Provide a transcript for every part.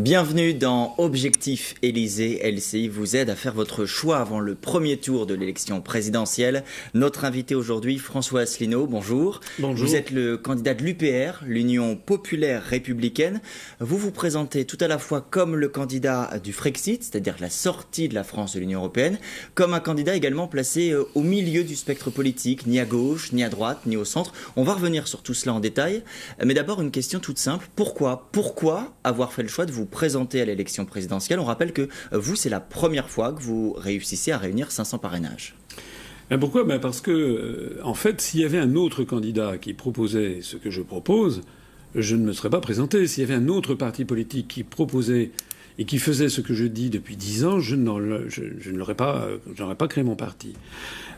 Bienvenue dans Objectif Élysée. LCI vous aide à faire votre choix avant le premier tour de l'élection présidentielle. Notre invité aujourd'hui, François Asselineau, bonjour. Bonjour. Vous êtes le candidat de l'UPR, l'Union populaire républicaine. Vous vous présentez tout à la fois comme le candidat du Frexit, c'est-à-dire la sortie de la France de l'Union européenne, comme un candidat également placé au milieu du spectre politique, ni à gauche, ni à droite, ni au centre. On va revenir sur tout cela en détail. Mais d'abord, une question toute simple. Pourquoi avoir fait le choix de vous présenter à l'élection présidentielle? On rappelle que vous, c'est la première fois que vous réussissez à réunir 500 parrainages. Pourquoi ? Parce que, en fait, s'il y avait un autre candidat qui proposait ce que je propose, je ne me serais pas présenté. S'il y avait un autre parti politique qui proposait et qui faisait ce que je dis depuis 10 ans, je n'aurais pas créé mon parti.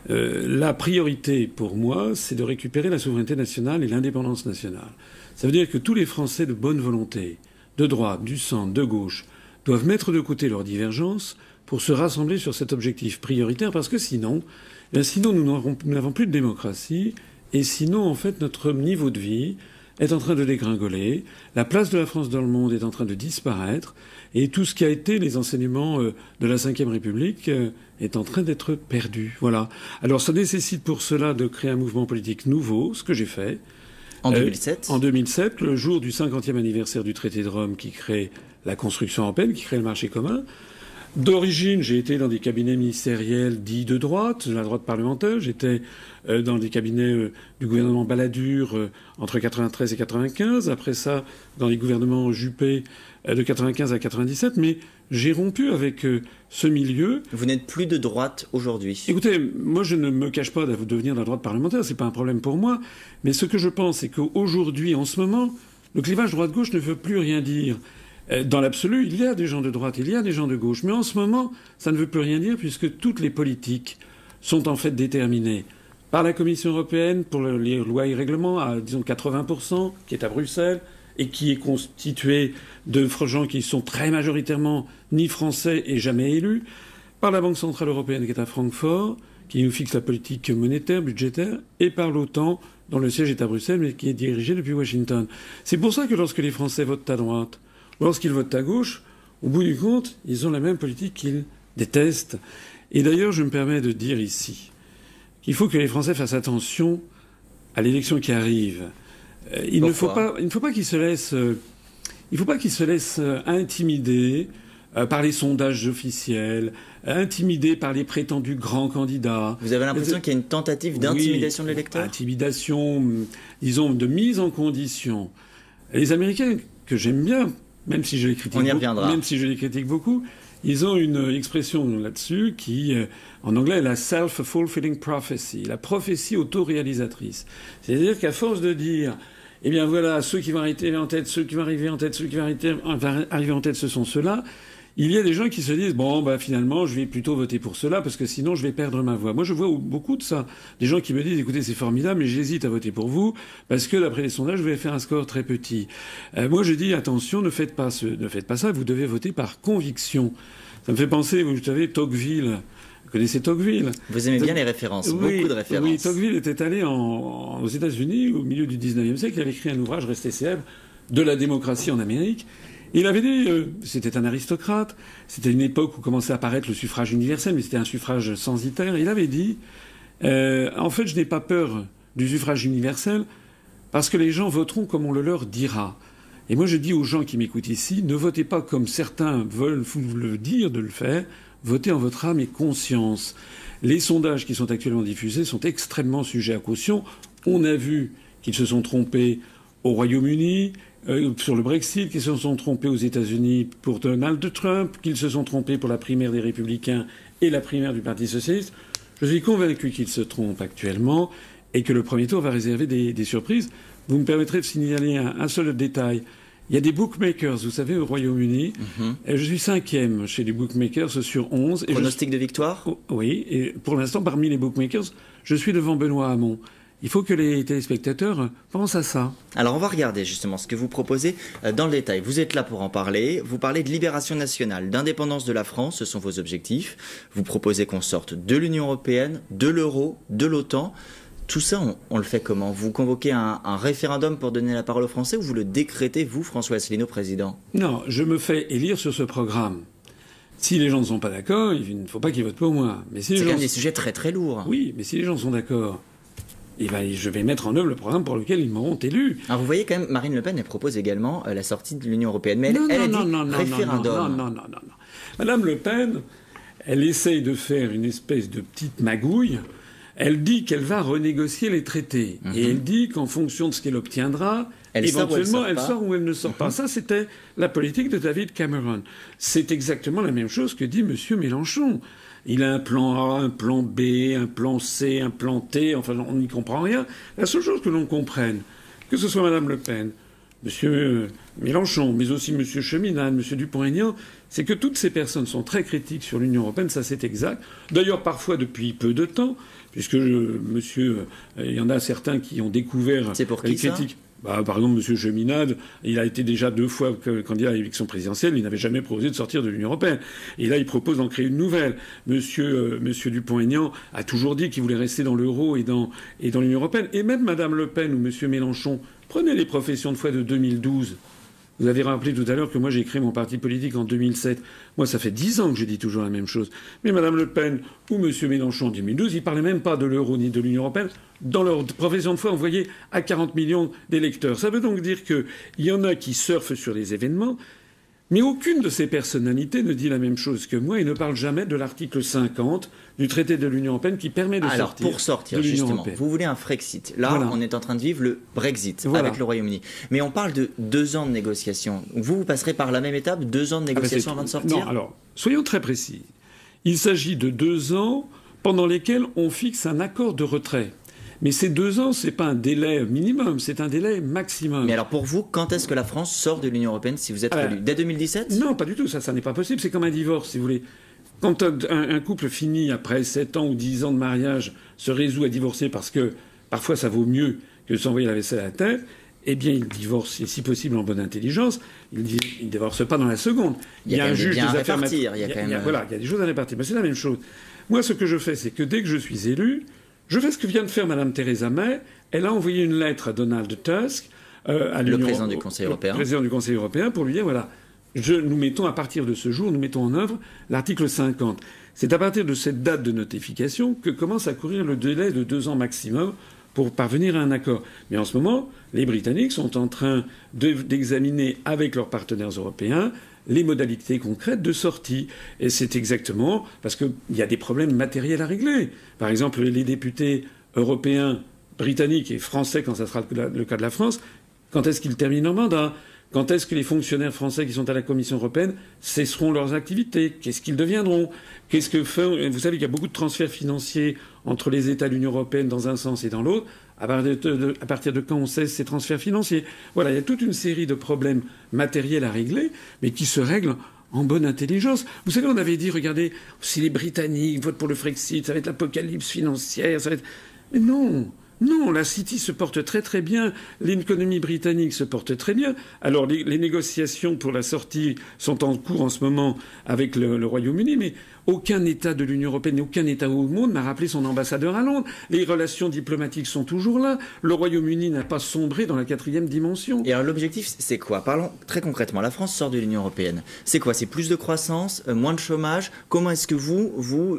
La priorité pour moi, c'est de récupérer la souveraineté nationale et l'indépendance nationale. Ça veut dire que tous les Français de bonne volonté, de droite, du centre, de gauche, doivent mettre de côté leurs divergences pour se rassembler sur cet objectif prioritaire, parce que sinon nous n'avons plus de démocratie, et sinon, en fait, notre niveau de vie est en train de dégringoler, la place de la France dans le monde est en train de disparaître, et tout ce qui a été les enseignements de la Ve République est en train d'être perdu. Voilà. Alors ça nécessite pour cela de créer un mouvement politique nouveau, ce que j'ai fait. En 2007 En 2007, le jour du 50e anniversaire du traité de Rome qui crée la construction européenne, qui crée le marché commun. D'origine, j'ai été dans des cabinets ministériels dits de droite, de la droite parlementaire. J'étais dans des cabinets du gouvernement Balladur entre 93 et 95. Après ça, dans les gouvernements Juppé de 95 à 97. Mais j'ai rompu avec ce milieu. Vous n'êtes plus de droite aujourd'hui. Écoutez, moi je ne me cache pas de devenir de la droite parlementaire, c'est pas un problème pour moi. Mais ce que je pense, c'est qu'aujourd'hui, en ce moment, le clivage droite-gauche ne veut plus rien dire. Dans l'absolu, il y a des gens de droite, il y a des gens de gauche. Mais en ce moment, ça ne veut plus rien dire puisque toutes les politiques sont en fait déterminées par la Commission européenne pour les lois et règlements à, disons, 80%, qui est à Bruxelles, et qui est constituée de gens qui sont très majoritairement ni français et jamais élus, par la Banque centrale européenne qui est à Francfort, qui nous fixe la politique monétaire, budgétaire, et par l'OTAN, dont le siège est à Bruxelles, mais qui est dirigé depuis Washington. C'est pour ça que lorsque les Français votent à droite, lorsqu'ils votent à gauche, au bout du compte, ils ont la même politique qu'ils détestent. Et d'ailleurs, je me permets de dire ici qu'il faut que les Français fassent attention à l'élection qui arrive. Il ne faut pas qu'ils se laissent intimider par les sondages officiels, intimider par les prétendus grands candidats. Vous avez l'impression qu'il y a une tentative d'intimidation de l'électeur ? Intimidation, disons, de mise en condition. Les Américains, que j'aime bien, même si je les critique beaucoup, ils ont une expression là-dessus qui, en anglais, est la self-fulfilling prophecy, la prophétie autoréalisatrice. C'est-à-dire qu'à force de dire, eh bien voilà, ceux qui vont arriver en tête, ceux qui vont arriver en tête, ceux qui vont arriver en tête, ce sont ceux-là. Il y a des gens qui se disent, finalement, je vais plutôt voter pour cela parce que sinon je vais perdre ma voix. Moi, je vois beaucoup de ça. Des gens qui me disent, écoutez, c'est formidable, mais j'hésite à voter pour vous parce que d'après les sondages, vous allez faire un score très petit. Moi, je dis, attention, ne faites pas ça, vous devez voter par conviction. Ça me fait penser, vous savez, Tocqueville. Vous connaissez Tocqueville? Vous aimez bien les références, beaucoup de références. Oui, Tocqueville était allé aux États-Unis au milieu du 19e siècle. Il avait écrit un ouvrage resté célèbre de la démocratie en Amérique. Il avait dit, c'était un aristocrate, c'était une époque où commençait à apparaître le suffrage universel, mais c'était un suffrage censitaire. Il avait dit, en fait, je n'ai pas peur du suffrage universel parce que les gens voteront comme on le leur dira. Et moi, je dis aux gens qui m'écoutent ici, ne votez pas comme certains veulent vous le dire de le faire, votez en votre âme et conscience. Les sondages qui sont actuellement diffusés sont extrêmement sujets à caution. On a vu qu'ils se sont trompés au Royaume-Uni, sur le Brexit, qu'ils se sont trompés aux États-Unis pour Donald Trump, qu'ils se sont trompés pour la primaire des Républicains et la primaire du Parti Socialiste. Je suis convaincu qu'ils se trompent actuellement et que le premier tour va réserver des surprises. Vous me permettrez de signaler un seul détail. Il y a des bookmakers, vous savez, au Royaume-Uni. Je suis 5e chez les bookmakers sur 11. Pronostic de victoire ? Oui, et pour l'instant, parmi les bookmakers, je suis devant Benoît Hamon. Il faut que les téléspectateurs pensent à ça. Alors on va regarder justement ce que vous proposez dans le détail. Vous êtes là pour en parler. Vous parlez de libération nationale, d'indépendance de la France, ce sont vos objectifs. Vous proposez qu'on sorte de l'Union européenne, de l'euro, de l'OTAN. Tout ça, on le fait comment? Vous convoquez un référendum pour donner la parole aux Français ou vous le décrétez, vous, François Asselineau, président? Non, je me fais élire sur ce programme. Si les gens ne sont pas d'accord, il ne faut pas qu'ils votent pour moi. Mais si c'est les quand gens... même des sujets très très lourds. Oui, mais si les gens sont d'accord, eh ben, je vais mettre en œuvre le programme pour lequel ils m'auront élu. Alors vous voyez quand même, Marine Le Pen, elle propose également la sortie de l'Union européenne. Mais elle a dit référendum. Non. Madame Le Pen, elle essaye de faire une espèce de petite magouille. Elle dit qu'elle va renégocier les traités. Et elle dit qu'en fonction de ce qu'elle obtiendra, éventuellement, elle sort ou elle ne sort pas. Ça, c'était la politique de David Cameron. C'est exactement la même chose que dit M. Mélenchon. Il a un plan A, un plan B, un plan C, un plan T. Enfin, on n'y comprend rien. La seule chose que l'on comprenne, que ce soit Mme Le Pen, M. Mélenchon, mais aussi M. Cheminade, M. Dupont-Aignan, c'est que toutes ces personnes sont très critiques sur l'Union européenne, ça c'est exact. D'ailleurs, parfois depuis peu de temps, puisque il y en a certains qui ont découvert les critiques. Par exemple, M. Cheminade, il a été déjà 2 fois candidat à l'élection présidentielle, il n'avait jamais proposé de sortir de l'Union européenne. Et là, il propose d'en créer une nouvelle. Monsieur Dupont-Aignan a toujours dit qu'il voulait rester dans l'euro et dans l'Union européenne. Et même Mme Le Pen ou M. Mélenchon, prenez les professions de foi de 2012. Vous avez rappelé tout à l'heure que moi j'ai créé mon parti politique en 2007. Moi ça fait 10 ans que je dis toujours la même chose. Mais Mme Le Pen ou M. Mélenchon en 2012, ils ne parlaient même pas de l'euro ni de l'Union européenne. Dans leur profession de foi, on voyait à 40 millions d'électeurs. Ça veut donc dire qu'il y en a qui surfent sur les événements, mais aucune de ces personnalités ne dit la même chose que moi et ne parle jamais de l'article 50 du traité de l'Union européenne qui permet de sortir. Alors, pour sortir, justement, vous voulez un Frexit. Là, voilà. On est en train de vivre le Brexit avec le Royaume-Uni. Mais on parle de 2 ans de négociation. Vous passerez par la même étape, 2 ans de négociation avant de sortir? Non, alors, soyons très précis. Il s'agit de 2 ans pendant lesquels on fixe un accord de retrait. Mais ces 2 ans, c'est pas un délai minimum, c'est un délai maximum. Mais alors pour vous, quand est-ce que la France sort de l'Union européenne si vous êtes élu? Dès 2017? Non, pas du tout, ça n'est pas possible. C'est comme un divorce, si vous voulez. Quand un couple finit après 7 ans ou 10 ans de mariage, se résout à divorcer parce que parfois ça vaut mieux que de s'envoyer la vaisselle à la tête, eh bien il divorce, si possible en bonne intelligence, il ne divorce pas dans la seconde. Il y a un juge des affaires. Il y a des choses à répartir. Mais c'est la même chose. Moi, ce que je fais, c'est que dès que je suis élu, je fais ce que vient de faire Mme Theresa May. Elle a envoyé une lettre à Donald Tusk, le président du Conseil européen. Le président du Conseil européen, pour lui dire, voilà, nous mettons à partir de ce jour, nous mettons en œuvre l'article 50. C'est à partir de cette date de notification que commence à courir le délai de 2 ans maximum pour parvenir à un accord. Mais en ce moment, les Britanniques sont en train d'examiner avec leurs partenaires européens les modalités concrètes de sortie. Et c'est exactement parce qu'il y a des problèmes matériels à régler. Par exemple, les députés européens, britanniques et français, quand ça sera le cas de la France, quand est-ce qu'ils terminent leur mandat? Quand est-ce que les fonctionnaires français qui sont à la Commission européenne cesseront leurs activités? Qu'est-ce qu'ils deviendront? Qu'est-ce que font? Vous savez qu'il y a beaucoup de transferts financiers entre les États de l'Union européenne dans un sens et dans l'autre. À partir de quand on cesse ces transferts financiers? Voilà, il y a toute une série de problèmes matériels à régler, mais qui se règlent en bonne intelligence. Vous savez, on avait dit, regardez, si les Britanniques votent pour le Frexit, ça va être l'apocalypse financière, ça va être... Mais non! Non, la City se porte très très bien, l'économie britannique se porte très bien. Alors les négociations pour la sortie sont en cours en ce moment avec le Royaume-Uni, mais aucun État de l'Union européenne et aucun État au monde n'a rappelé son ambassadeur à Londres. Les relations diplomatiques sont toujours là. Le Royaume-Uni n'a pas sombré dans la 4e dimension. Et alors l'objectif, c'est quoi? Parlons très concrètement. La France sort de l'Union européenne. C'est quoi? C'est plus de croissance, moins de chômage? Comment est-ce que vous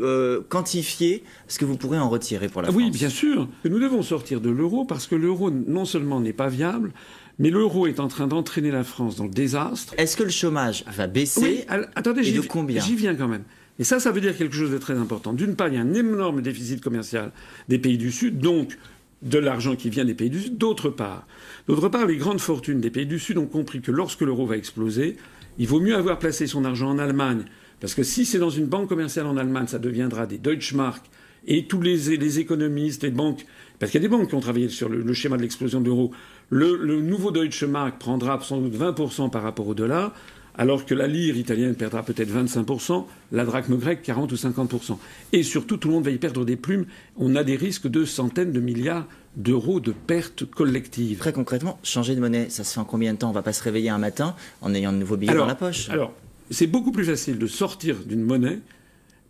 quantifiez ce que vous pourrez en retirer pour la France? Oui, bien sûr. Nous devons sortir de l'euro parce que l'euro non seulement n'est pas viable, mais l'euro est en train d'entraîner la France dans le désastre. Est-ce que le chômage va baisser? Oui, attendez, et de combien? J'y viens quand même. Et ça veut dire quelque chose de très important. D'une part, il y a un énorme déficit commercial des pays du Sud, donc de l'argent qui vient des pays du Sud. D'autre part, les grandes fortunes des pays du Sud ont compris que lorsque l'euro va exploser, il vaut mieux avoir placé son argent en Allemagne. Parce que si c'est dans une banque commerciale en Allemagne, ça deviendra des Deutsche Mark. Et tous les économistes, les banques, parce qu'il y a des banques qui ont travaillé sur le schéma de l'explosion de l'euro, le nouveau Deutsche Mark prendra sans doute 20% par rapport au dollar, alors que la lire italienne perdra peut-être 25%, la drachme grecque 40 ou 50%. Et surtout, tout le monde va y perdre des plumes. On a des risques de centaines de milliards d'euros de pertes collectives. Très concrètement, changer de monnaie, ça se fait en combien de temps? On ne va pas se réveiller un matin en ayant de nouveaux billets dans la poche. Alors, c'est beaucoup plus facile de sortir d'une monnaie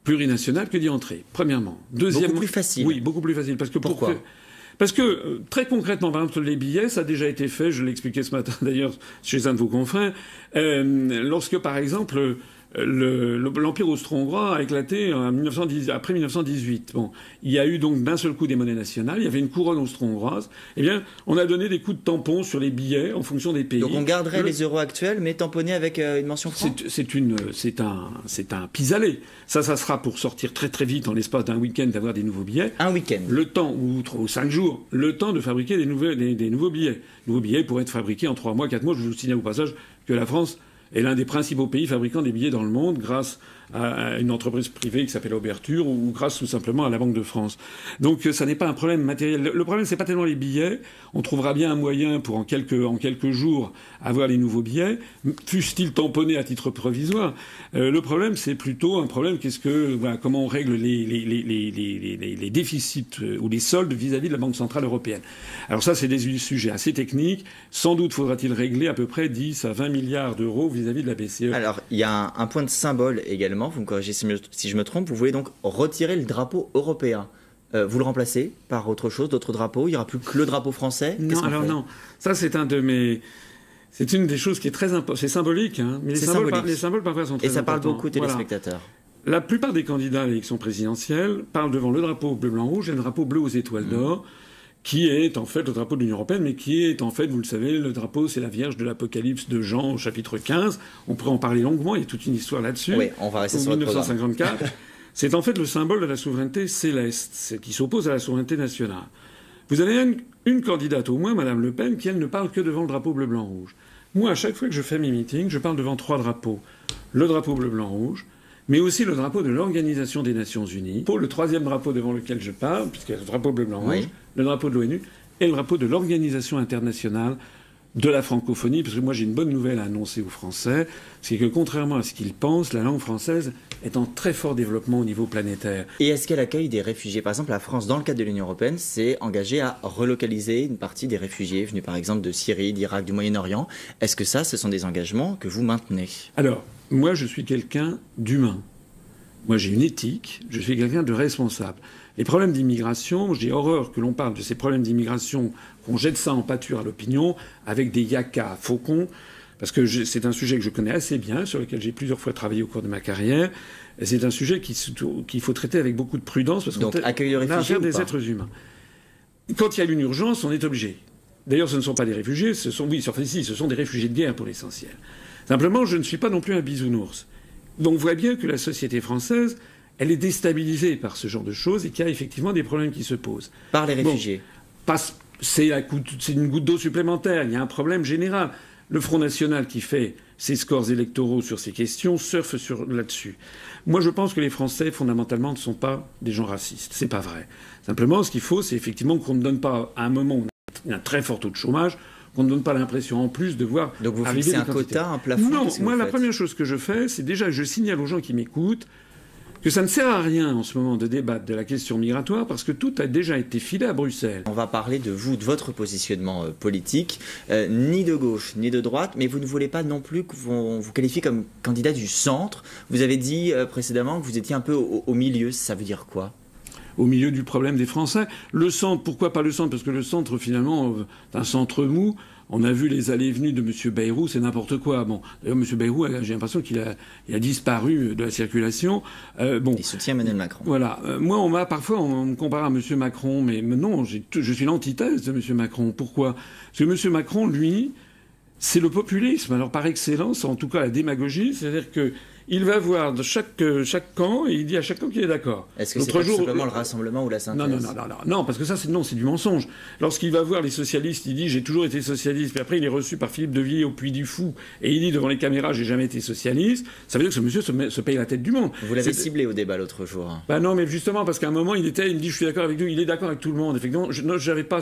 plurinationale que d'y entrer, premièrement. Deuxièmement, beaucoup plus facile. Oui, beaucoup plus facile. Parce que pourquoi? Parce que, très concrètement, par exemple, les billets, ça a déjà été fait, je l'ai expliqué ce matin d'ailleurs chez un de vos confrères, lorsque, par exemple, l'Empire austro-hongrois a éclaté après 1918. Bon, il y a eu donc d'un seul coup des monnaies nationales, il y avait une couronne austro-hongroise. Eh bien, on a donné des coups de tampon sur les billets en fonction des pays. Donc on garderait les euros actuels, mais tamponnés avec une mention franc. C'est un pis-aller. Ça sera pour sortir très très vite en l'espace d'un week-end d'avoir des nouveaux billets. Un week-end. Le temps, ou 5 jours, le temps de fabriquer des nouveaux billets. Les nouveaux billets pourraient être fabriqués en 3 mois, 4 mois. Je vous signale au passage que la France est l'un des principaux pays fabricants des billets dans le monde grâce à une entreprise privée qui s'appelle Auberture ou grâce tout simplement à la Banque de France. Donc ça n'est pas un problème matériel. Le problème, c'est pas tellement les billets. On trouvera bien un moyen pour en quelques jours avoir les nouveaux billets, fussent-ils tamponnés à titre provisoire. Le problème, c'est plutôt un problème comment on règle les déficits ou les soldes vis-à-vis de la Banque centrale européenne. Alors ça, c'est des sujets assez techniques. Sans doute faudra-t-il régler à peu près 10 à 20 milliards d'euros vis-à-vis de la BCE. Alors, il y a un point de symbole également, vous me corrigez si je me trompe, vous voulez donc retirer le drapeau européen. Vous le remplacez par autre chose, d'autres drapeaux? Il n'y aura plus que le drapeau français? Non, alors non. Ça, c'est c'est une des choses qui est très importante. C'est symbolique, hein, mais les symboles parfois sont très importants. Et ça parle beaucoup aux téléspectateurs. Voilà. La plupart des candidats à l'élection présidentielle parlent devant le drapeau bleu-blanc-rouge et le drapeau bleu aux étoiles d'or, qui est en fait le drapeau de l'Union européenne, mais qui est en fait, vous le savez, le drapeau, c'est la Vierge de l'Apocalypse de Jean au chapitre 15. On pourrait en parler longuement, il y a toute une histoire là-dessus. Oui, on va rester sur 1954. C'est en fait le symbole de la souveraineté céleste, qui s'oppose à la souveraineté nationale. Vous avez une candidate au moins, Madame Le Pen, qui elle ne parle que devant le drapeau bleu-blanc-rouge. Moi, à chaque fois que je fais mes meetings, je parle devant 3 drapeaux. Le drapeau bleu-blanc-rouge, mais aussi le drapeau de l'Organisation des Nations Unies. Pour le 3e drapeau devant lequel je parle, puisqu'il y a le drapeau bleu-blanc-rouge, le drapeau de l'ONU et le drapeau de l'Organisation internationale de la francophonie, parce que moi j'ai une bonne nouvelle à annoncer aux Français, c'est que contrairement à ce qu'ils pensent, la langue française est en très fort développement au niveau planétaire. Et est-ce qu'elle accueille des réfugiés? Par exemple, la France, dans le cadre de l'Union européenne, s'est engagée à relocaliser une partie des réfugiés venus par exemple de Syrie, d'Irak, du Moyen-Orient. Est-ce que ce sont des engagements que vous maintenez? Alors, moi je suis quelqu'un d'humain. Moi j'ai une éthique, je suis quelqu'un de responsable. Les problèmes d'immigration, j'ai horreur que l'on parle de ces problèmes d'immigration, qu'on jette ça en pâture à l'opinion, avec des yakas faucons, parce que c'est un sujet que je connais assez bien, sur lequel j'ai plusieurs fois travaillé au cours de ma carrière. Et c'est un sujet qu'il faut traiter avec beaucoup de prudence, parce qu'on accueil de réfugiés a affaire des êtres humains. Quand il y a une urgence, on est obligé. D'ailleurs, ce ne sont pas des réfugiés, ce sont des réfugiés de guerre pour l'essentiel. Simplement, je ne suis pas non plus un bisounours. Donc, on voit bien que la société française, elle est déstabilisée par ce genre de choses et qu'il y a effectivement des problèmes qui se posent. Par les réfugiés. C'est une goutte d'eau supplémentaire. Il y a un problème général. Le Front National qui fait ses scores électoraux sur ces questions surfe là-dessus. Moi, je pense que les Français, fondamentalement, ne sont pas des gens racistes. C'est pas vrai. Simplement, ce qu'il faut, c'est effectivement qu'on ne donne pas, à un moment où il y a un très fort taux de chômage, qu'on ne donne pas l'impression en plus de voir Donc vous arriver fixez un quota, un plafond? Non, moi, la première chose que je fais, c'est déjà, je signale aux gens qui m'écoutent que ça ne sert à rien en ce moment de débattre de la question migratoire parce que tout a déjà été filé à Bruxelles. On va parler de vous, de votre positionnement politique, ni de gauche ni de droite, mais vous ne voulez pas non plus qu'on vous qualifie comme candidat du centre. Vous avez dit précédemment que vous étiez un peu au milieu, ça veut dire quoi? Au milieu du problème des Français. Le centre, pourquoi pas le centre? Parce que le centre, finalement, est un centre mou. On a vu les allées et venues de M. Bayrou, c'est n'importe quoi. Bon, d'ailleurs, M. Bayrou, j'ai l'impression qu'il a disparu de la circulation. Il soutient Emmanuel Macron. Voilà. Moi, parfois, on me compare à M. Macron, mais non, je suis l'antithèse de M. Macron. Pourquoi? Parce que M. Macron, lui, c'est le populisme. Alors, par excellence, en tout cas, la démagogie, c'est-à-dire que il va voir de chaque camp et il dit à chaque camp qu'il est d'accord. Est-ce que c'est pas simplement le rassemblement ou la synthèse? Non, parce que ça, c'est du mensonge. Lorsqu'il va voir les socialistes, il dit « j'ai toujours été socialiste », puis après il est reçu par Philippe de Villiers au Puy du Fou, et il dit devant les caméras « j'ai jamais été socialiste », ça veut dire que ce monsieur se paye la tête du monde. Vous l'avez ciblé au débat l'autre jour. Bah non, mais justement, parce qu'à un moment, il me dit « je suis d'accord avec lui », il est d'accord avec tout le monde. Effectivement, j'avais pas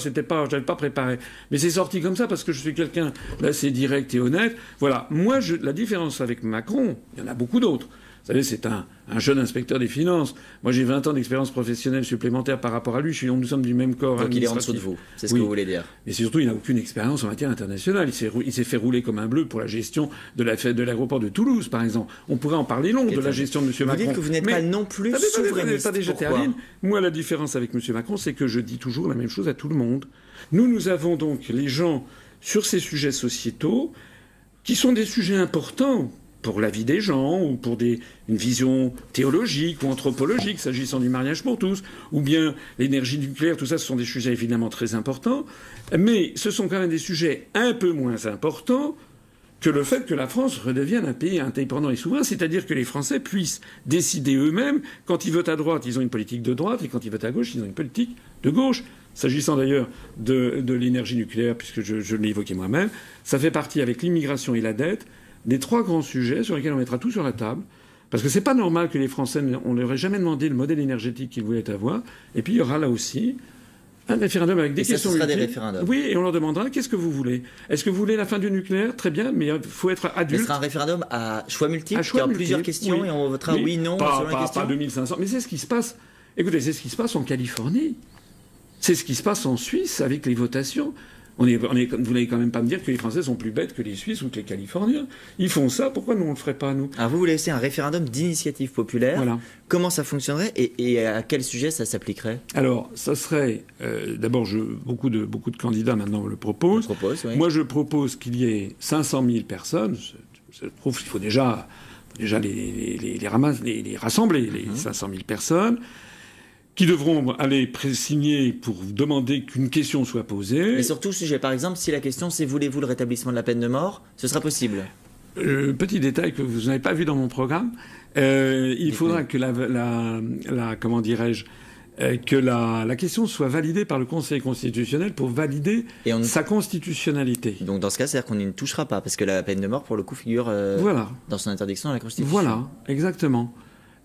préparé. Mais c'est sorti comme ça parce que je suis quelqu'un d'assez direct et honnête. Voilà. Moi, la différence avec Macron, il y en a beaucoup d'autres. Vous savez, c'est un jeune inspecteur des finances. Moi, j'ai 20 ans d'expérience professionnelle supplémentaire par rapport à lui. Nous sommes du même corps. Donc il est en dessous de vous, c'est ce que vous voulez dire. Mais surtout, il n'a aucune expérience en matière internationale. Il s'est fait rouler comme un bleu pour la gestion de l'aéroport de Toulouse, par exemple. On pourrait en parler long de la gestion de M. Macron. Vous dites que vous n'êtes pas non plus souverainiste. Attendez, je termine. Moi, la différence avec M. Macron, c'est que je dis toujours la même chose à tout le monde. Nous avons donc les gens sur ces sujets sociétaux qui sont des sujets importants pour la vie des gens, ou pour une vision théologique ou anthropologique, s'agissant du mariage pour tous, ou bien l'énergie nucléaire, tout ça, ce sont des sujets évidemment très importants, mais ce sont quand même des sujets un peu moins importants que le fait que la France redevienne un pays indépendant et souverain, c'est-à-dire que les Français puissent décider eux-mêmes, quand ils votent à droite, ils ont une politique de droite, et quand ils votent à gauche, ils ont une politique de gauche. S'agissant d'ailleurs de l'énergie nucléaire, puisque je l'ai évoqué moi-même, ça fait partie, avec l'immigration et la dette, des 3 grands sujets sur lesquels on mettra tout sur la table. Parce que c'est pas normal que les Français, on leur ait jamais demandé le modèle énergétique qu'ils voulaient avoir. Et puis il y aura là aussi un référendum avec des questions. Ce sera des référendums. Oui, et on leur demandera qu'est-ce que vous voulez. Est-ce que vous voulez la fin du nucléaire? Très bien, mais il faut être adulte. Ce sera un référendum à choix multiples. Il y aura plusieurs questions et on votera oui, non selon la question. Pas 2500. Mais c'est ce qui se passe. Écoutez, c'est ce qui se passe en Californie. C'est ce qui se passe en Suisse avec les votations. Vous n'allez quand même pas me dire que les Français sont plus bêtes que les Suisses ou que les Californiens. Ils font ça, pourquoi nous on le ferait pas, nous? Alors vous voulez laisser un référendum d'initiative populaire. Voilà. Comment ça fonctionnerait et à quel sujet ça s'appliquerait? Alors, ça serait... D'abord, beaucoup de candidats maintenant le proposent. Oui. Moi, je propose qu'il y ait 500 000 personnes. Je trouve qu'il faut déjà les rassembler, les 500 000 personnes, qui devront aller signer pour demander qu'une question soit posée. Et surtout, sujet, par exemple, si la question c'est voulez-vous le rétablissement de la peine de mort, ce sera possible. Petit détail que vous n'avez pas vu dans mon programme, il faudra que comment dirais-je, que la question soit validée par le Conseil constitutionnel pour valider sa constitutionnalité. Donc dans ce cas, c'est-à-dire qu'on ne touchera pas, parce que la peine de mort, pour le coup, figure dans son interdiction à la Constitution. Voilà, exactement.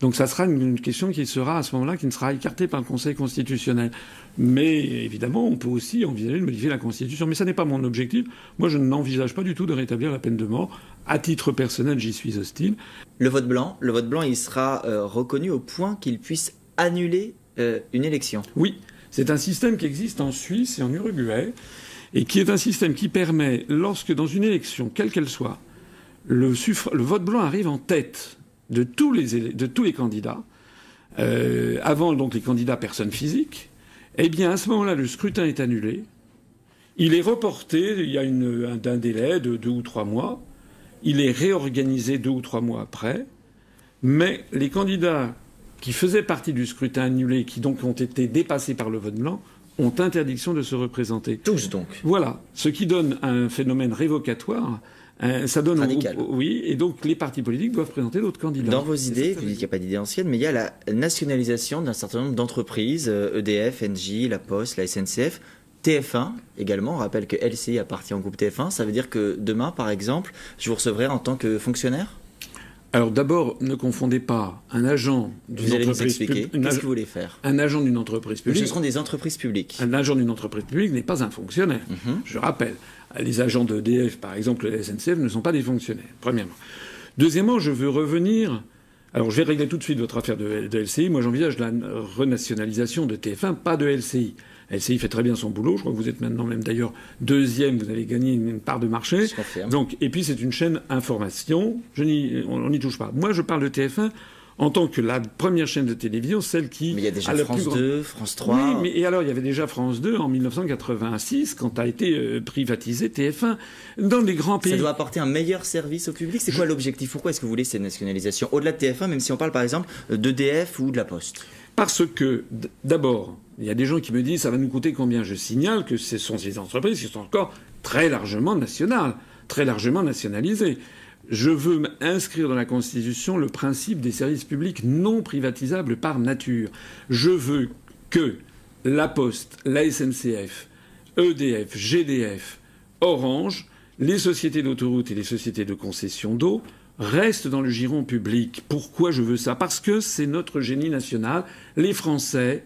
Donc ça sera une question qui sera à ce moment-là, qui ne sera écartée par le Conseil constitutionnel. Mais évidemment, on peut aussi envisager de modifier la Constitution. Mais ça n'est pas mon objectif. Moi, je n'envisage pas du tout de rétablir la peine de mort. À titre personnel, j'y suis hostile. Le vote blanc, il sera reconnu au point qu'il puisse annuler une élection. Oui, c'est un système qui existe en Suisse et en Uruguay, et qui est un système qui permet, lorsque dans une élection, quelle qu'elle soit, le vote blanc arrive en tête de tous les candidats, avant donc les candidats personnes physiques, eh bien à ce moment-là, le scrutin est annulé. Il est reporté, il y a un délai de 2 ou 3 mois. Il est réorganisé 2 ou 3 mois après. Mais les candidats qui faisaient partie du scrutin annulé, qui donc ont été dépassés par le vote blanc, ont interdiction de se représenter. Tous donc. Voilà, ce qui donne un phénomène révocatoire. Ça donne radical. Oui, et donc les partis politiques doivent présenter d'autres candidats. Dans vos idées, vous dites qu'il n'y a pas d'idée ancienne, mais il y a la nationalisation d'un certain nombre d'entreprises, EDF, Engie, La Poste, la SNCF, TF1 également. On rappelle que LCI appartient au groupe TF1. Ça veut dire que demain, par exemple, je vous recevrai en tant que fonctionnaire? Alors d'abord, ne confondez pas un agent d'une entreprise publique. Qu'est-ce que vous voulez faire? Un agent d'une entreprise publique. Ce seront des entreprises publiques. Un agent d'une entreprise publique n'est pas un fonctionnaire. Je rappelle. Les agents d'EDF, par exemple, la SNCF, ne sont pas des fonctionnaires, premièrement. Deuxièmement, je veux revenir... Alors, je vais régler tout de suite votre affaire de LCI. Moi, j'envisage la renationalisation de TF1, pas de LCI. LCI fait très bien son boulot. Je crois que vous êtes maintenant même d'ailleurs deuxième. Vous avez gagné une part de marché. Je confirme. Donc, et puis, c'est une chaîne information. On n'y touche pas. Moi, je parle de TF1 en tant que la première chaîne de télévision, celle qui... Mais il y a déjà France 2, France 3... Oui, et alors il y avait déjà France 2 en 1986, quand a été privatisé TF1. Dans les grands pays... Ça doit apporter un meilleur service au public. C'est quoi l'objectif? Pourquoi est-ce que vous voulez cette nationalisation? Au-delà de TF1, même si on parle par exemple d'EDF ou de La Poste. Parce que, d'abord, il y a des gens qui me disent ça va nous coûter combien? Je signale que ce sont ces entreprises qui sont encore très largement nationales, très largement nationalisées. Je veux inscrire dans la Constitution le principe des services publics non privatisables par nature. Je veux que La Poste, la SNCF, EDF, GDF, Orange, les sociétés d'autoroutes et les sociétés de concession d'eau restent dans le giron public. Pourquoi je veux ça? Parce que c'est notre génie national. Les Français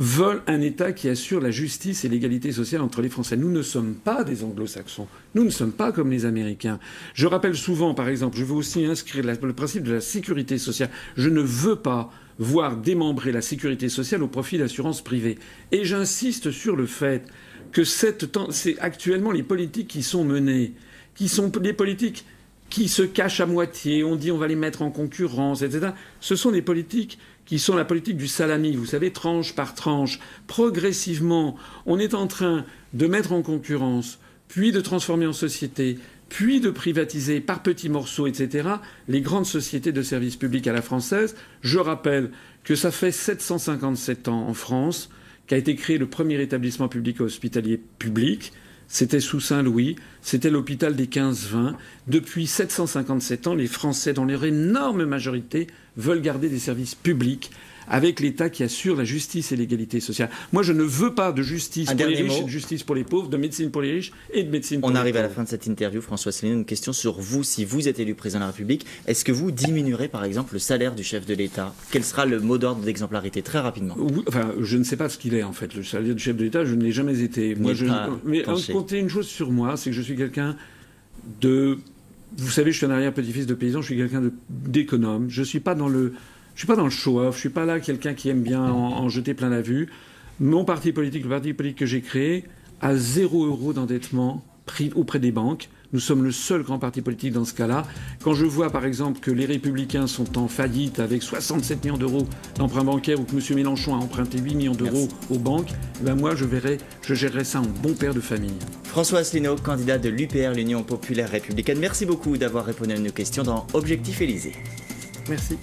veulent un État qui assure la justice et l'égalité sociale entre les Français. Nous ne sommes pas des anglo-saxons. Nous ne sommes pas comme les Américains. Je rappelle souvent, par exemple, je veux aussi inscrire le principe de la sécurité sociale. Je ne veux pas voir démembrer la sécurité sociale au profit d'assurances privées. Et j'insiste sur le fait que c'est actuellement les politiques qui sont menées, qui sont des politiques qui se cachent à moitié, on dit on va les mettre en concurrence, etc. Ce sont des politiques qui sont la politique du salami, vous savez, tranche par tranche. Progressivement, on est en train de mettre en concurrence, puis de transformer en société, puis de privatiser par petits morceaux, etc., les grandes sociétés de services publics à la française. Je rappelle que ça fait 757 ans en France qu'a été créé le premier établissement public hospitalier public. C'était sous Saint-Louis, c'était l'hôpital des 15-20. Depuis 757 ans, les Français, dans leur énorme majorité, veulent garder des services publics avec l'État qui assure la justice et l'égalité sociale. Moi, je ne veux pas de justice pour les riches et de justice pour les pauvres, de médecine pour les riches et de médecine pour les pauvres. On arrive à la fin de cette interview. François Asselineau, une question sur vous. Si vous êtes élu président de la République, est-ce que vous diminuerez, par exemple, le salaire du chef de l'État? Quel sera le mot d'ordre d'exemplarité? Très rapidement. Enfin, je ne sais pas ce qu'il est, en fait. Le salaire du chef de l'État, je ne l'ai jamais été. Moi, mais comptez une chose sur moi, c'est que je suis quelqu'un de... Vous savez, je suis un arrière-petit-fils de paysan, je suis quelqu'un d'économe. Je suis pas dans le show-off, je suis pas là quelqu'un qui aime bien en jeter plein la vue. Mon parti politique, le parti politique que j'ai créé, a 0 € d'endettement pris auprès des banques. Nous sommes le seul grand parti politique dans ce cas-là. Quand je vois, par exemple, que les Républicains sont en faillite avec 67 millions d'euros d'emprunts bancaires ou que M. Mélenchon a emprunté 8 millions d'euros aux banques, eh ben moi, je gérerai ça en bon père de famille. François Asselineau, candidat de l'UPR, l'Union populaire républicaine. Merci beaucoup d'avoir répondu à nos questions dans Objectif Élysée. Merci.